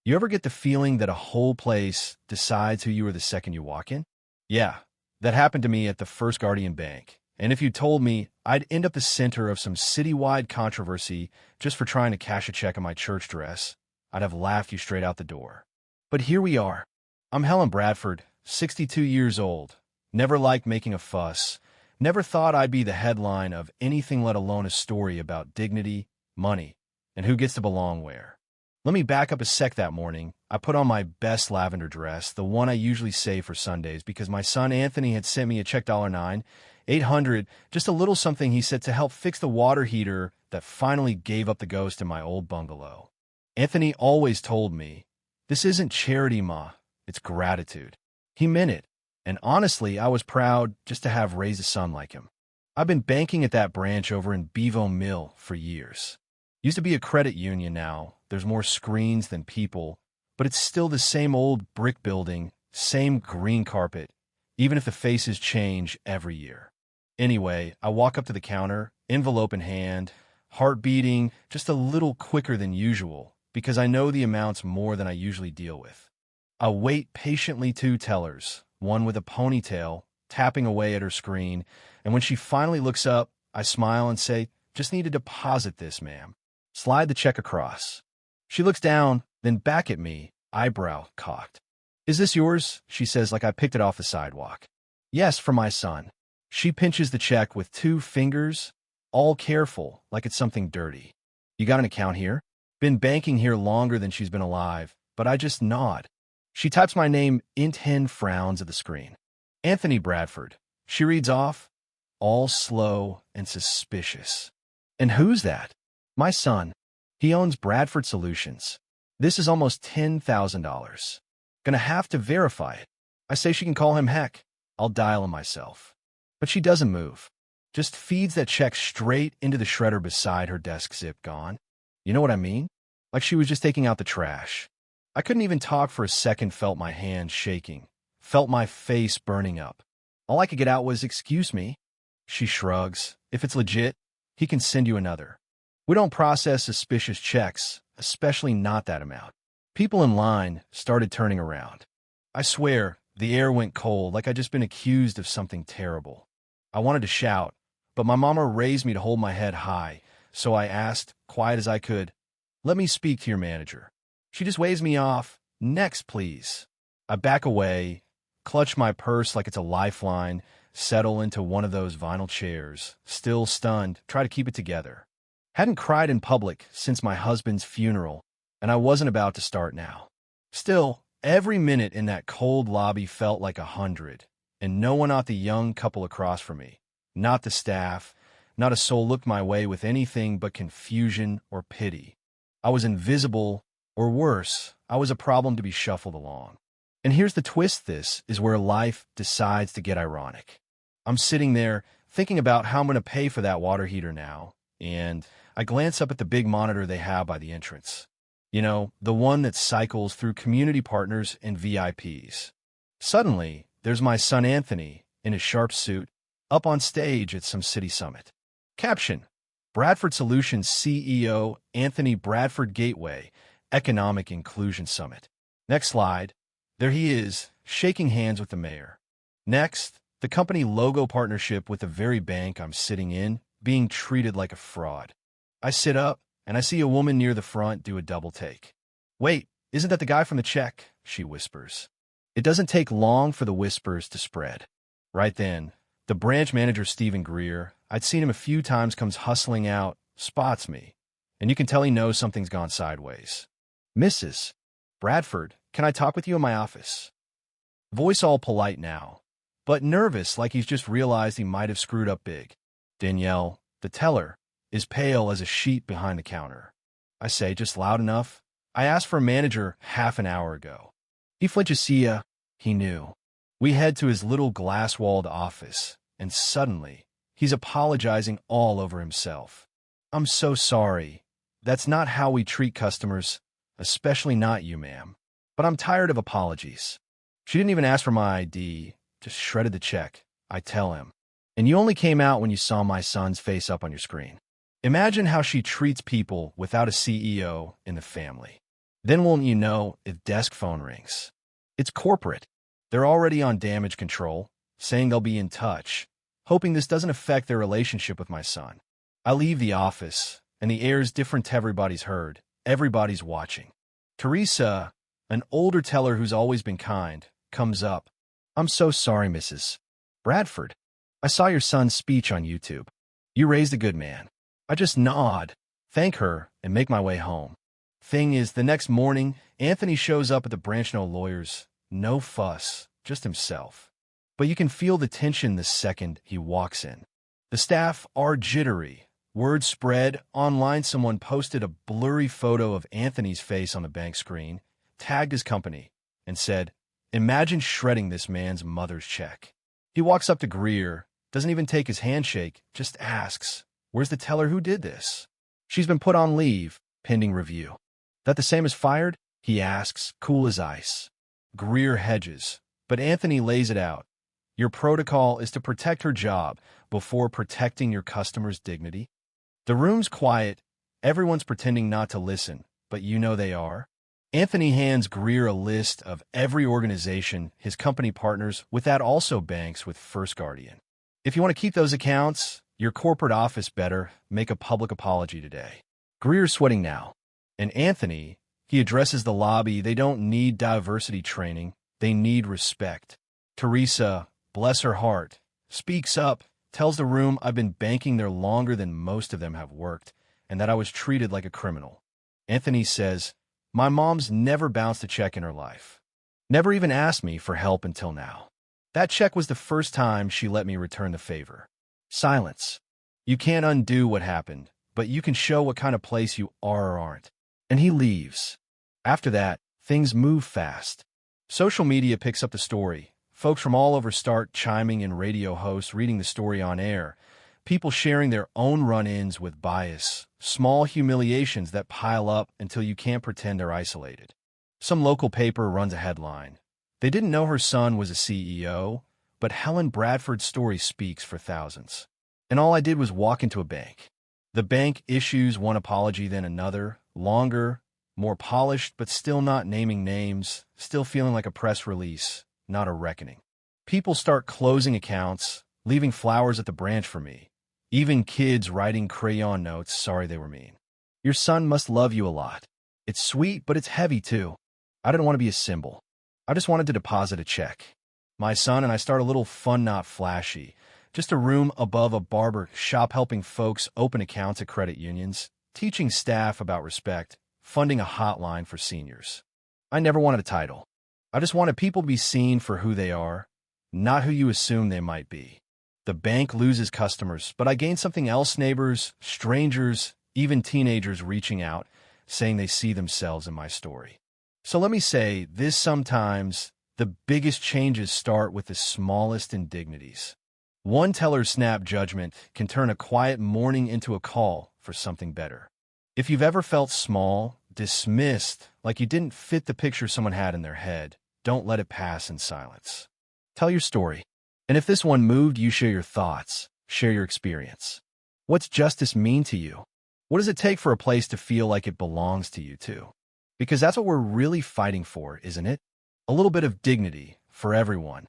You ever get the feeling that a whole place decides who you are the second you walk in? Yeah, that happened to me at the First Guardian Bank. And if you told me I'd end up the center of some citywide controversy just for trying to cash a check on my church dress, I'd have laughed you straight out the door. But here we are. I'm Helen Bradford, 62 years old. Never liked making a fuss. Never thought I'd be the headline of anything, let alone a story about dignity, money, and who gets to belong where. Let me back up a sec. That morning, I put on my best lavender dress, the one I usually save for Sundays, because my son Anthony had sent me a check $9, 800, just a little something he said to help fix the water heater that finally gave up the ghost in my old bungalow. Anthony always told me, "This isn't charity, Ma, it's gratitude." He meant it, and honestly, I was proud just to have raised a son like him. I've been banking at that branch over in Bevo Mill for years. Used to be a credit union. Now there's more screens than people, but it's still the same old brick building, same green carpet, even if the faces change every year. Anyway, I walk up to the counter, envelope in hand, heart beating just a little quicker than usual, because I know the amount's more than I usually deal with. I wait patiently. Two tellers, one with a ponytail, tapping away at her screen, and when she finally looks up, I smile and say, "Just need to deposit this, ma'am." Slide the check across. She looks down, then back at me, eyebrow cocked. "Is this yours?" she says, like I picked it off the sidewalk. "Yes, for my son." She pinches the check with two fingers, all careful, like it's something dirty. "You got an account here?" Been banking here longer than she's been alive, but I just nod. She types my name. Int Hen frowns at the screen. "Anthony Bradford." She reads off, all slow and suspicious. "And who's that?" "My son. He owns Bradford Solutions. This is almost $10,000. Gonna have to verify it." I say she can call him. Heck, I'll dial him myself. But she doesn't move. Just feeds that check straight into the shredder beside her desk. Zip gone. You know what I mean? Like she was just taking out the trash. I couldn't even talk for a second. Felt my hands shaking. Felt my face burning up. All I could get out was, "Excuse me." She shrugs. "If it's legit, he can send you another. We don't process suspicious checks, especially not that amount." People in line started turning around. I swear, the air went cold, like I'd just been accused of something terrible. I wanted to shout, but my mama raised me to hold my head high, so I asked, quiet as I could, "Let me speak to your manager." She just waves me off. "Next, please." I back away, clutch my purse like it's a lifeline, settle into one of those vinyl chairs, still stunned, try to keep it together. Hadn't cried in public since my husband's funeral, and I wasn't about to start now. Still, every minute in that cold lobby felt like 100, and no one, not the young couple across from me, not the staff, not a soul looked my way with anything but confusion or pity. I was invisible, or worse, I was a problem to be shuffled along. And here's the twist. This is where life decides to get ironic. I'm sitting there thinking about how I'm going to pay for that water heater now, and I glance up at the big monitor they have by the entrance. You know, the one that cycles through community partners and VIPs. Suddenly, there's my son Anthony, in his sharp suit, up on stage at some city summit. Caption: Bradford Solutions CEO Anthony Bradford Gateway Economic Inclusion Summit. Next slide. There he is, shaking hands with the mayor. Next, the company logo partnership with the very bank I'm sitting in, being treated like a fraud. I sit up, and I see a woman near the front do a double take. "Wait, isn't that the guy from the check?" she whispers. It doesn't take long for the whispers to spread. Right then, the branch manager, Stephen Greer, I'd seen him a few times, comes hustling out, spots me, and you can tell he knows something's gone sideways. "Mrs. Bradford, can I talk with you in my office?" Voice all polite now, but nervous, like he's just realized he might have screwed up big. Danielle, the teller, is pale as a sheet behind the counter. I say, just loud enough, "I asked for a manager half an hour ago." He flinches. "See ya." He knew. We head to his little glass-walled office, and suddenly, he's apologizing all over himself. "I'm so sorry. That's not how we treat customers, especially not you, ma'am. But I'm tired of apologies." She didn't even ask for my ID, just shredded the check. I tell him, "And you only came out when you saw my son's face up on your screen." Imagine how she treats people without a CEO in the family. Then won't you know if desk phone rings? It's corporate. They're already on damage control, saying they'll be in touch, hoping this doesn't affect their relationship with my son. I leave the office, and the air's different to everybody's heard. Everybody's watching. Teresa, an older teller who's always been kind, comes up. I'm so sorry, Mrs. Bradford. I saw your son's speech on YouTube. You raised a good man. I just nod, thank her, and make my way home. Thing is, the next morning, Anthony shows up at the branch. No lawyers, no fuss, just himself. But you can feel the tension the second he walks in. The staff are jittery. Word spread. Online, someone posted a blurry photo of Anthony's face on the bank screen, tagged his company, and said, "Imagine shredding this man's mother's check." He walks up to Greer, doesn't even take his handshake, just asks, "Where's the teller who did this?" "She's been put on leave, pending review." "That the same as fired?" he asks, cool as ice. Greer hedges, but Anthony lays it out. Your protocol is to protect her job before protecting your customer's dignity. The room's quiet. Everyone's pretending not to listen, but you know they are. Anthony hands Greer a list of every organization his company partners with, that also banks with First Guardian. If you want to keep those accounts, your corporate office better make a public apology today. Greer's sweating now. And Anthony, he addresses the lobby. They don't need diversity training. They need respect. Teresa, bless her heart, speaks up, tells the room I've been banking there longer than most of them have worked, and that I was treated like a criminal. Anthony says, "My mom's never bounced a check in her life. Never even asked me for help until now. That check was the first time she let me return the favor." Silence. You can't undo what happened, but you can show what kind of place you are or aren't. And he leaves. After that, things move fast. Social media picks up the story. Folks from all over start chiming in, radio hosts reading the story on air, people sharing their own run-ins with bias, small humiliations that pile up until you can't pretend they're isolated. Some local paper runs a headline. They didn't know her son was a CEO, but Helen Bradford's story speaks for thousands. And all I did was walk into a bank. The bank issues one apology, then another, longer, more polished, but still not naming names, still feeling like a press release, not a reckoning. People start closing accounts, leaving flowers at the branch for me. Even kids writing crayon notes, sorry they were mean. Your son must love you a lot. It's sweet, but it's heavy too. I didn't want to be a symbol. I just wanted to deposit a check. My son and I start a little fun, not flashy. Just a room above a barber shop, helping folks open accounts at credit unions, teaching staff about respect, funding a hotline for seniors. I never wanted a title. I just wanted people to be seen for who they are, not who you assume they might be. The bank loses customers, but I gain something else: neighbors, strangers, even teenagers reaching out, saying they see themselves in my story. So let me say this: sometimes the biggest changes start with the smallest indignities. One teller's snap judgment can turn a quiet morning into a call for something better. If you've ever felt small, dismissed, like you didn't fit the picture someone had in their head, don't let it pass in silence. Tell your story. And if this one moved you, share your thoughts, share your experience. What's justice mean to you? What does it take for a place to feel like it belongs to you too? Because that's what we're really fighting for, isn't it? A little bit of dignity for everyone.